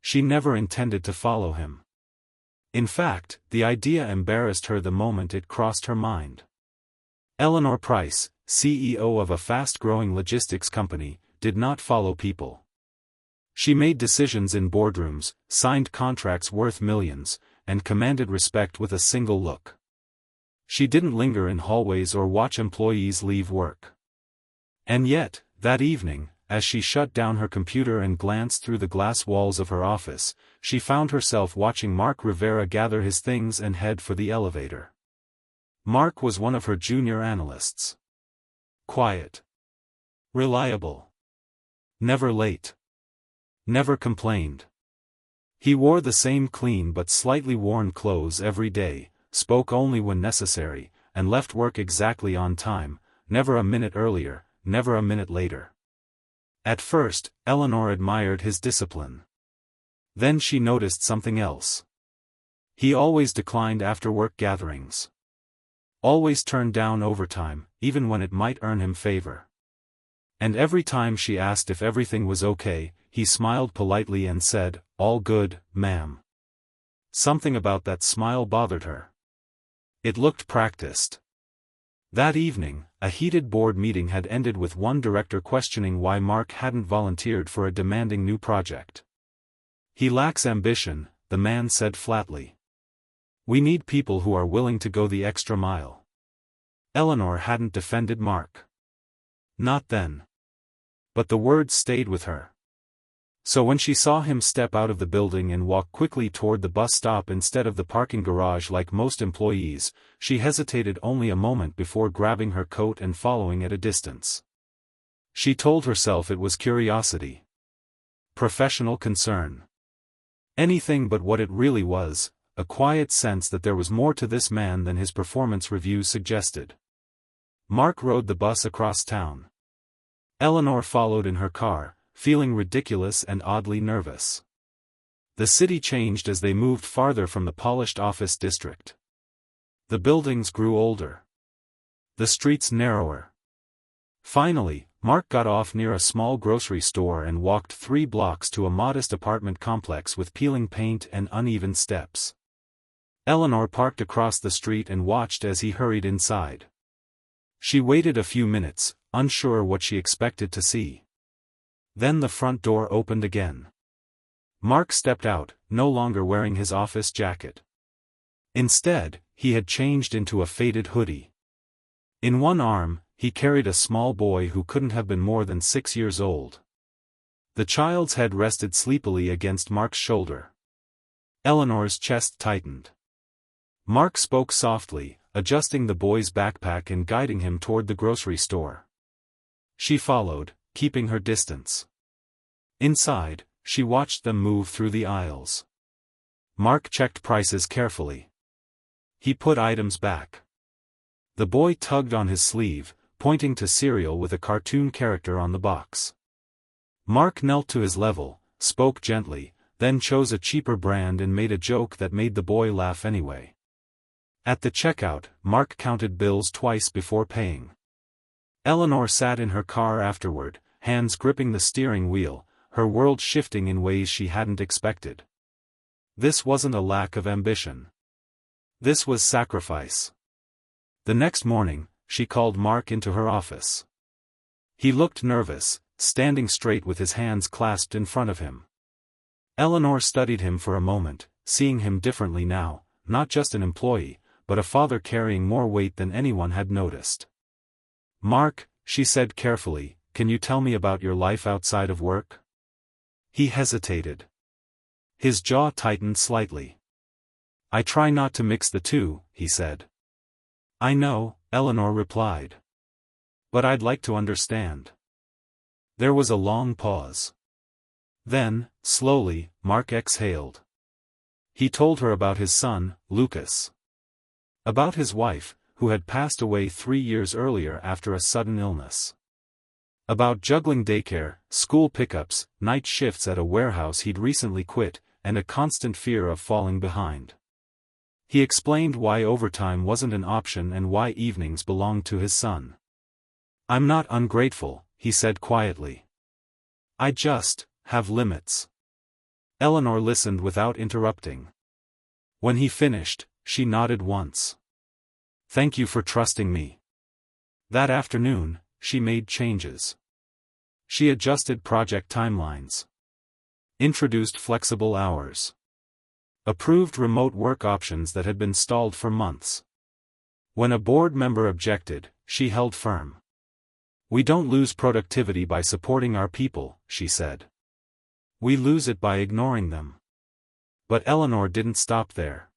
She never intended to follow him. In fact, the idea embarrassed her the moment it crossed her mind. Eleanor Price, CEO of a fast-growing logistics company, did not follow people. She made decisions in boardrooms, signed contracts worth millions, and commanded respect with a single look. She didn't linger in hallways or watch employees leave work. And yet, that evening, as she shut down her computer and glanced through the glass walls of her office, she found herself watching Mark Rivera gather his things and head for the elevator. Mark was one of her junior analysts. Quiet. Reliable. Never late. Never complained. He wore the same clean but slightly worn clothes every day, spoke only when necessary, and left work exactly on time, never a minute earlier, never a minute later. At first, Eleanor admired his discipline. Then she noticed something else. He always declined after-work gatherings. Always turned down overtime, even when it might earn him favor. And every time she asked if everything was okay, he smiled politely and said, "All good, ma'am." Something about that smile bothered her. It looked practiced. That evening, a heated board meeting had ended with one director questioning why Mark hadn't volunteered for a demanding new project. "He lacks ambition," the man said flatly. "We need people who are willing to go the extra mile." Eleanor hadn't defended Mark. Not then. But the words stayed with her. So when she saw him step out of the building and walk quickly toward the bus stop instead of the parking garage like most employees, she hesitated only a moment before grabbing her coat and following at a distance. She told herself it was curiosity. Professional concern. Anything but what it really was, a quiet sense that there was more to this man than his performance reviews suggested. Mark rode the bus across town. Eleanor followed in her car, feeling ridiculous and oddly nervous. The city changed as they moved farther from the polished office district. The buildings grew older. The streets narrower. Finally, Mark got off near a small grocery store and walked 3 blocks to a modest apartment complex with peeling paint and uneven steps. Eleanor parked across the street and watched as he hurried inside. She waited a few minutes, unsure what she expected to see. Then the front door opened again. Mark stepped out, no longer wearing his office jacket. Instead, he had changed into a faded hoodie. In one arm, he carried a small boy who couldn't have been more than 6 years old. The child's head rested sleepily against Mark's shoulder. Eleanor's chest tightened. Mark spoke softly, adjusting the boy's backpack and guiding him toward the grocery store. She followed, keeping her distance. Inside, she watched them move through the aisles. Mark checked prices carefully. He put items back. The boy tugged on his sleeve, pointing to cereal with a cartoon character on the box. Mark knelt to his level, spoke gently, then chose a cheaper brand and made a joke that made the boy laugh anyway. At the checkout, Mark counted bills twice before paying. Eleanor sat in her car afterward, hands gripping the steering wheel, her world shifting in ways she hadn't expected. This wasn't a lack of ambition. This was sacrifice. The next morning, she called Mark into her office. He looked nervous, standing straight with his hands clasped in front of him. Eleanor studied him for a moment, seeing him differently now, not just an employee, but a father carrying more weight than anyone had noticed. "Mark," she said carefully, "can you tell me about your life outside of work?" He hesitated. His jaw tightened slightly. "I try not to mix the two," he said. "I know," Eleanor replied. "But I'd like to understand." There was a long pause. Then, slowly, Mark exhaled. He told her about his son, Lucas. About his wife, who had passed away 3 years earlier after a sudden illness. About juggling daycare, school pickups, night shifts at a warehouse he'd recently quit, and a constant fear of falling behind. He explained why overtime wasn't an option and why evenings belonged to his son. "I'm not ungrateful," he said quietly. "I just have limits." Eleanor listened without interrupting. When he finished, she nodded once. "Thank you for trusting me." That afternoon, she made changes. She adjusted project timelines. Introduced flexible hours. Approved remote work options that had been stalled for months. When a board member objected, she held firm. "We don't lose productivity by supporting our people," she said. "We lose it by ignoring them." But Eleanor didn't stop there.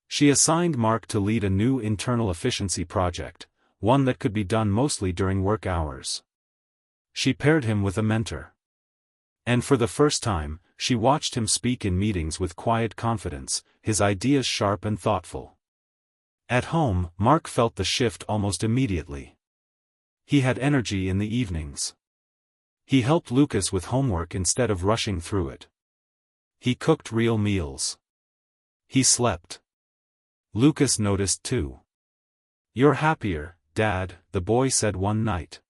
She assigned Mark to lead a new internal efficiency project, one that could be done mostly during work hours. She paired him with a mentor. And for the first time, she watched him speak in meetings with quiet confidence, his ideas sharp and thoughtful. At home, Mark felt the shift almost immediately. He had energy in the evenings. He helped Lucas with homework instead of rushing through it. He cooked real meals. He slept. Lucas noticed too. "You're happier, Dad," the boy said one night.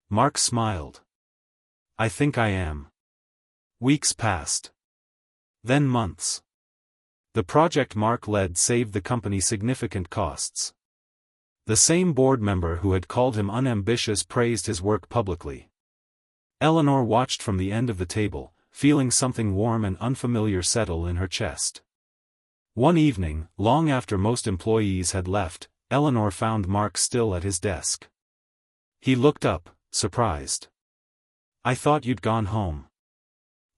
Mark smiled. "I think I am." Weeks passed. Then months. The project Mark led saved the company significant costs. The same board member who had called him unambitious praised his work publicly. Eleanor watched from the end of the table, feeling something warm and unfamiliar settle in her chest. One evening, long after most employees had left, Eleanor found Mark still at his desk. He looked up, surprised. "I thought you'd gone home."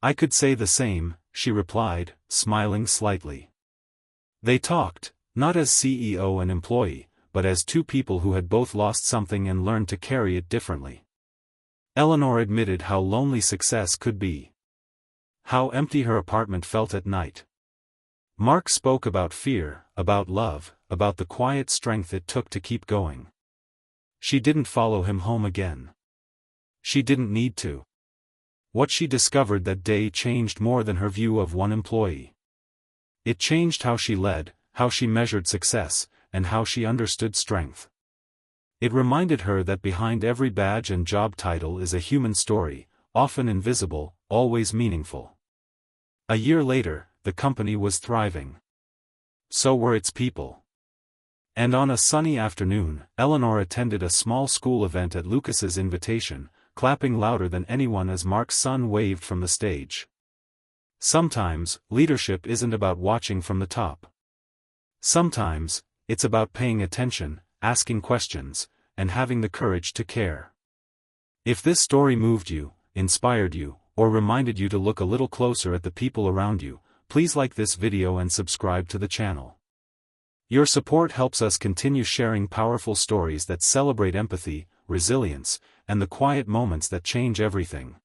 "I could say the same," she replied, smiling slightly. They talked, not as CEO and employee, but as two people who had both lost something and learned to carry it differently. Eleanor admitted how lonely success could be. How empty her apartment felt at night. Mark spoke about fear, about love, about the quiet strength it took to keep going. She didn't follow him home again. She didn't need to. What she discovered that day changed more than her view of one employee. It changed how she led, how she measured success, and how she understood strength. It reminded her that behind every badge and job title is a human story, often invisible, always meaningful. A year later, the company was thriving. So were its people. And on a sunny afternoon, Eleanor attended a small school event at Lucas's invitation, clapping louder than anyone as Mark's son waved from the stage. Sometimes, leadership isn't about watching from the top. Sometimes, it's about paying attention, asking questions, and having the courage to care. If this story moved you, inspired you, or reminded you to look a little closer at the people around you, please like this video and subscribe to the channel. Your support helps us continue sharing powerful stories that celebrate empathy, resilience, and the quiet moments that change everything.